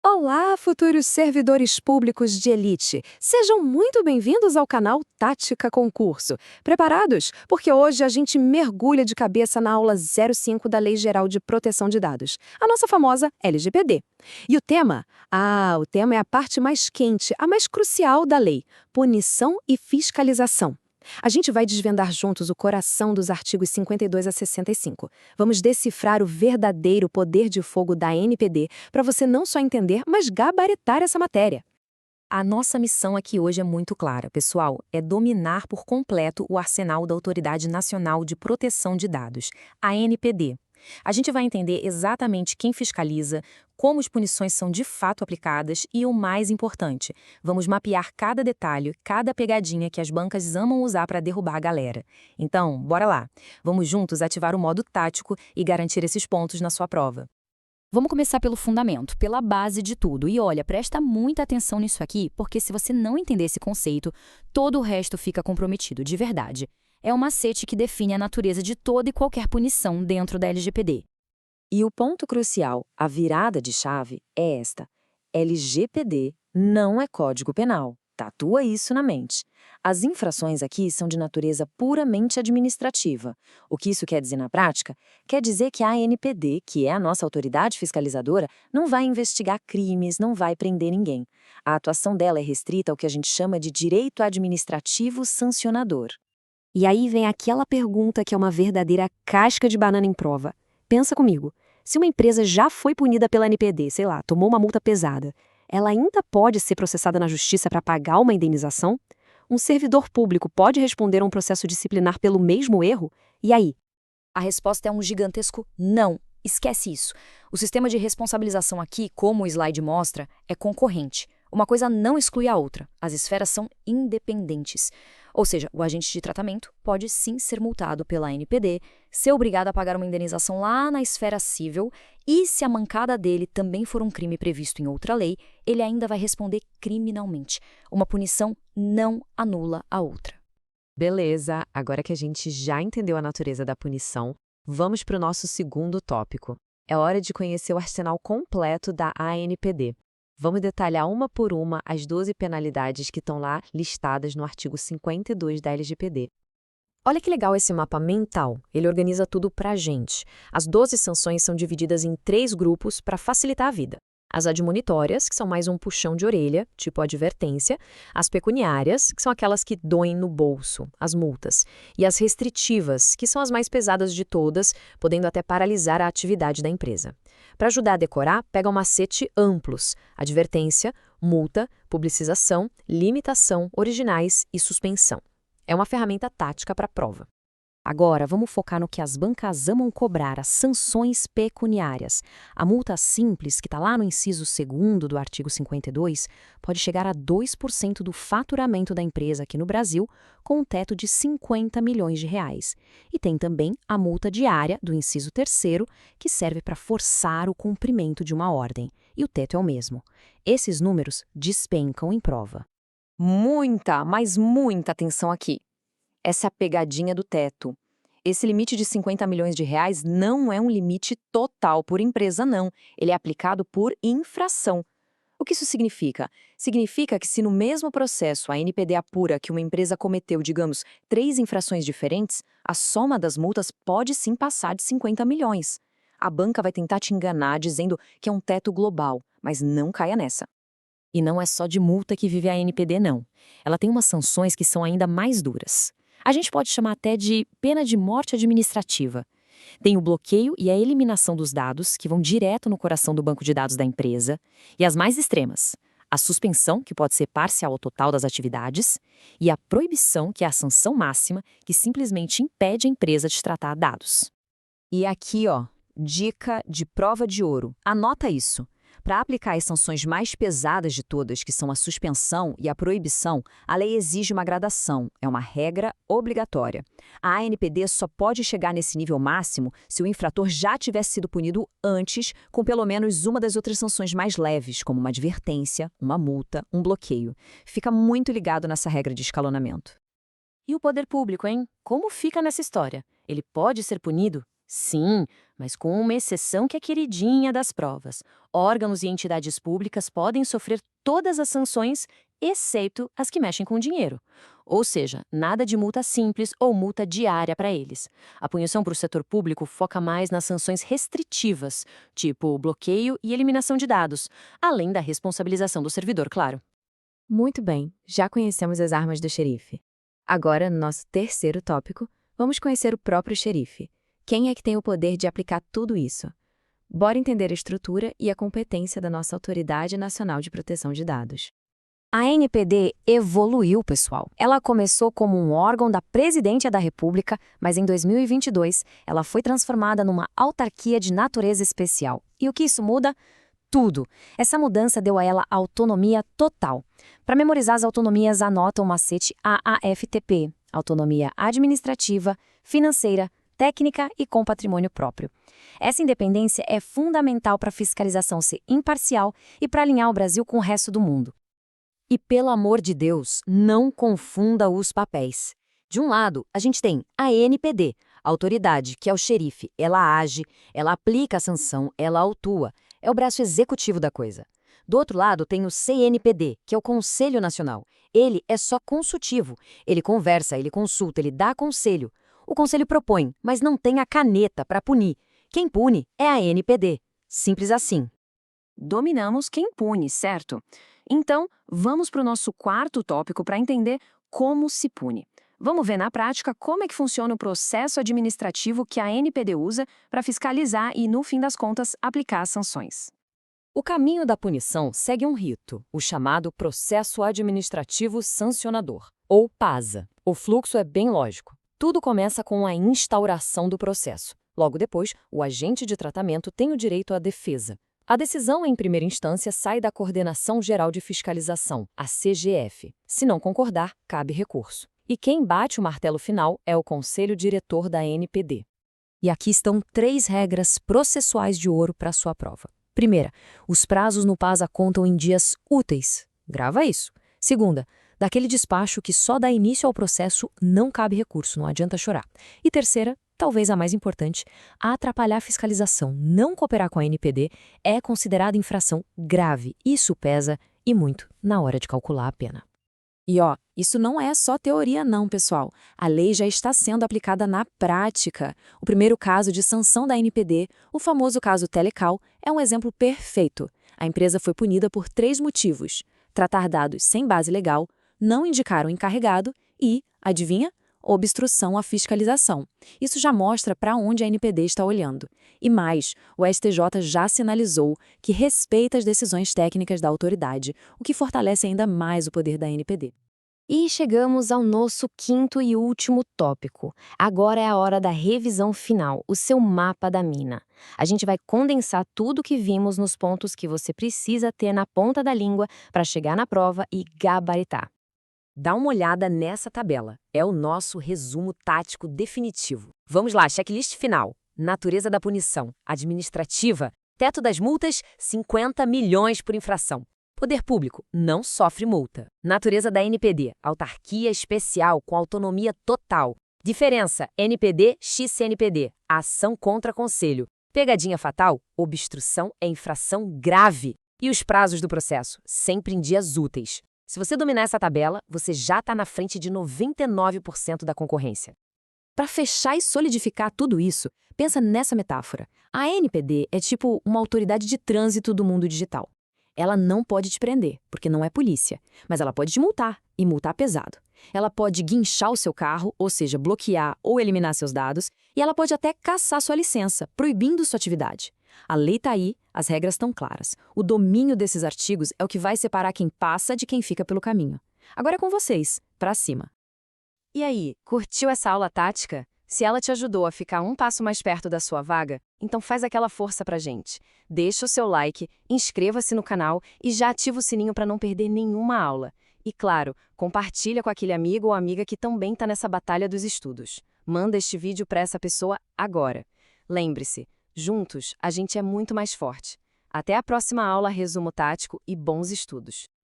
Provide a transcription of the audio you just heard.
Olá, futuros servidores públicos de elite! Sejam muito bem-vindos ao canal Tática Concurso. Preparados? Porque hoje a gente mergulha de cabeça na aula 05 da Lei Geral de Proteção de Dados, a nossa famosa LGPD. E o tema? O tema é a parte mais quente, a mais crucial da lei: punição e fiscalização. A gente vai desvendar juntos o coração dos artigos 52 a 65. Vamos decifrar o verdadeiro poder de fogo da NPD para você não só entender, mas gabaritar essa matéria. A nossa missão aqui hoje é muito clara, pessoal, é dominar por completo o arsenal da Autoridade Nacional de Proteção de Dados, a ANPD. A gente vai entender exatamente quem fiscaliza, como as punições são de fato aplicadas e, o mais importante, vamos mapear cada detalhe, cada pegadinha que as bancas amam usar para derrubar a galera. Então, bora lá. Vamos juntos ativar o modo tático e garantir esses pontos na sua prova. Vamos começar pelo fundamento, pela base de tudo. E olha, presta muita atenção nisso aqui, porque se você não entender esse conceito, todo o resto fica comprometido, de verdade. É um macete que define a natureza de toda e qualquer punição dentro da LGPD. E o ponto crucial, a virada de chave, é esta: LGPD não é Código Penal. Tatua isso na mente. As infrações aqui são de natureza puramente administrativa. O que isso quer dizer na prática? Quer dizer que a ANPD, que é a nossa autoridade fiscalizadora, não vai investigar crimes, não vai prender ninguém. A atuação dela é restrita ao que a gente chama de direito administrativo sancionador. E aí vem aquela pergunta que é uma verdadeira casca de banana em prova. Pensa comigo, se uma empresa já foi punida pela NPD, sei lá, tomou uma multa pesada, ela ainda pode ser processada na justiça para pagar uma indenização? Um servidor público pode responder a um processo disciplinar pelo mesmo erro? E aí? A resposta é um gigantesco não. Esquece isso. O sistema de responsabilização aqui, como o slide mostra, é concorrente. Uma coisa não exclui a outra. As esferas são independentes. Ou seja, o agente de tratamento pode sim ser multado pela ANPD, ser obrigado a pagar uma indenização lá na esfera civil e, se a mancada dele também for um crime previsto em outra lei, ele ainda vai responder criminalmente. Uma punição não anula a outra. Beleza, agora que a gente já entendeu a natureza da punição, vamos para o nosso segundo tópico. É hora de conhecer o arsenal completo da ANPD. Vamos detalhar uma por uma as 12 penalidades que estão lá listadas no artigo 52 da LGPD. Olha que legal esse mapa mental, ele organiza tudo pra gente. As 12 sanções são divididas em 3 grupos para facilitar a vida. As admonitórias, que são mais um puxão de orelha, tipo advertência, as pecuniárias, que são aquelas que doem no bolso, as multas, e as restritivas, que são as mais pesadas de todas, podendo até paralisar a atividade da empresa. Para ajudar a decorar, pega um macete amplos: advertência, multa, publicização, limitação, originais e suspensão. É uma ferramenta tática para a prova. Agora, vamos focar no que as bancas amam cobrar, as sanções pecuniárias. A multa simples, que está lá no inciso 2º do artigo 52, pode chegar a 2% do faturamento da empresa aqui no Brasil, com um teto de R$ 50 milhões. E tem também a multa diária, do inciso 3º, que serve para forçar o cumprimento de uma ordem. E o teto é o mesmo. Esses números despencam em prova. Muita, mas muita atenção aqui. Essa é a pegadinha do teto. Esse limite de R$ 50 milhões não é um limite total por empresa, não. Ele é aplicado por infração. O que isso significa? Significa que se no mesmo processo a ANPD apura que uma empresa cometeu, digamos, 3 infrações diferentes, a soma das multas pode sim passar de 50 milhões. A banca vai tentar te enganar dizendo que é um teto global, mas não caia nessa. E não é só de multa que vive a ANPD, não. Ela tem umas sanções que são ainda mais duras. A gente pode chamar até de pena de morte administrativa. Tem o bloqueio e a eliminação dos dados, que vão direto no coração do banco de dados da empresa, e as mais extremas: a suspensão, que pode ser parcial ou total das atividades, e a proibição, que é a sanção máxima, que simplesmente impede a empresa de tratar dados. E aqui, dica de prova de ouro. Anota isso. Para aplicar as sanções mais pesadas de todas, que são a suspensão e a proibição, a lei exige uma gradação, é uma regra obrigatória. A ANPD só pode chegar nesse nível máximo se o infrator já tivesse sido punido antes com pelo menos uma das outras sanções mais leves, como uma advertência, uma multa, um bloqueio. Fica muito ligado nessa regra de escalonamento. E o poder público, hein? Como fica nessa história? Ele pode ser punido? Sim, mas com uma exceção que é queridinha das provas. Órgãos e entidades públicas podem sofrer todas as sanções, exceto as que mexem com dinheiro. Ou seja, nada de multa simples ou multa diária para eles. A punição para o setor público foca mais nas sanções restritivas, tipo bloqueio e eliminação de dados, além da responsabilização do servidor, claro. Muito bem, já conhecemos as armas do xerife. Agora, no nosso terceiro tópico, vamos conhecer o próprio xerife. Quem é que tem o poder de aplicar tudo isso? Bora entender a estrutura e a competência da nossa Autoridade Nacional de Proteção de Dados. A ANPD evoluiu, pessoal. Ela começou como um órgão da Presidência da República, mas em 2022 ela foi transformada numa autarquia de natureza especial. E o que isso muda? Tudo. Essa mudança deu a ela autonomia total. Para memorizar as autonomias, anota o macete AAFTP: autonomia administrativa, financeira, técnica e com patrimônio próprio. Essa independência é fundamental para a fiscalização ser imparcial e para alinhar o Brasil com o resto do mundo. E, pelo amor de Deus, não confunda os papéis. De um lado, a gente tem a ANPD, a autoridade, que é o xerife. Ela age, ela aplica a sanção, ela autua. É o braço executivo da coisa. Do outro lado, tem o CNPD, que é o Conselho Nacional. Ele é só consultivo. Ele conversa, ele consulta, ele dá conselho. O conselho propõe, mas não tem a caneta para punir. Quem pune é a ANPD. Simples assim. Dominamos quem pune, certo? Então, vamos para o nosso quarto tópico para entender como se pune. Vamos ver na prática como é que funciona o processo administrativo que a ANPD usa para fiscalizar e, no fim das contas, aplicar as sanções. O caminho da punição segue um rito, o chamado Processo Administrativo Sancionador, ou PASA. O fluxo é bem lógico. Tudo começa com a instauração do processo. Logo depois, o agente de tratamento tem o direito à defesa. A decisão, em primeira instância, sai da Coordenação Geral de Fiscalização, a CGF. Se não concordar, cabe recurso. E quem bate o martelo final é o Conselho Diretor da ANPD. E aqui estão 3 regras processuais de ouro para sua prova. Primeira, os prazos no PASA contam em dias úteis. Grava isso. Segunda, daquele despacho que só dá início ao processo não cabe recurso, não adianta chorar. E terceira, talvez a mais importante, atrapalhar a fiscalização, não cooperar com a ANPD é considerada infração grave. Isso pesa e muito na hora de calcular a pena. E isso não é só teoria não, pessoal. A lei já está sendo aplicada na prática. O primeiro caso de sanção da ANPD, o famoso caso Telecal, é um exemplo perfeito. A empresa foi punida por 3 motivos: tratar dados sem base legal, não indicar o encarregado e, adivinha? Obstrução à fiscalização. Isso já mostra para onde a ANPD está olhando. E mais, o STJ já sinalizou que respeita as decisões técnicas da autoridade, o que fortalece ainda mais o poder da ANPD. E chegamos ao nosso quinto e último tópico. Agora é a hora da revisão final, o seu mapa da mina. A gente vai condensar tudo o que vimos nos pontos que você precisa ter na ponta da língua para chegar na prova e gabaritar. Dá uma olhada nessa tabela. É o nosso resumo tático definitivo. Vamos lá, checklist final. Natureza da punição. Administrativa. Teto das multas, 50 milhões por infração. Poder público, não sofre multa. Natureza da NPD. Autarquia especial com autonomia total. Diferença, NPD x CNPD. Ação contra conselho. Pegadinha fatal, obstrução é infração grave. E os prazos do processo, sempre em dias úteis. Se você dominar essa tabela, você já está na frente de 99% da concorrência. Para fechar e solidificar tudo isso, pensa nessa metáfora. A ANPD é tipo uma autoridade de trânsito do mundo digital. Ela não pode te prender, porque não é polícia, mas ela pode te multar, e multar pesado. Ela pode guinchar o seu carro, ou seja, bloquear ou eliminar seus dados, e ela pode até cassar sua licença, proibindo sua atividade. A lei está aí, as regras estão claras. O domínio desses artigos é o que vai separar quem passa de quem fica pelo caminho. Agora é com vocês, pra cima. E aí, curtiu essa aula tática? Se ela te ajudou a ficar um passo mais perto da sua vaga, então faz aquela força pra gente. Deixa o seu like, inscreva-se no canal e já ativa o sininho para não perder nenhuma aula. E claro, compartilha com aquele amigo ou amiga que também está nessa batalha dos estudos. Manda este vídeo para essa pessoa agora. Lembre-se, juntos, a gente é muito mais forte. Até a próxima aula Resumo Tático e bons estudos!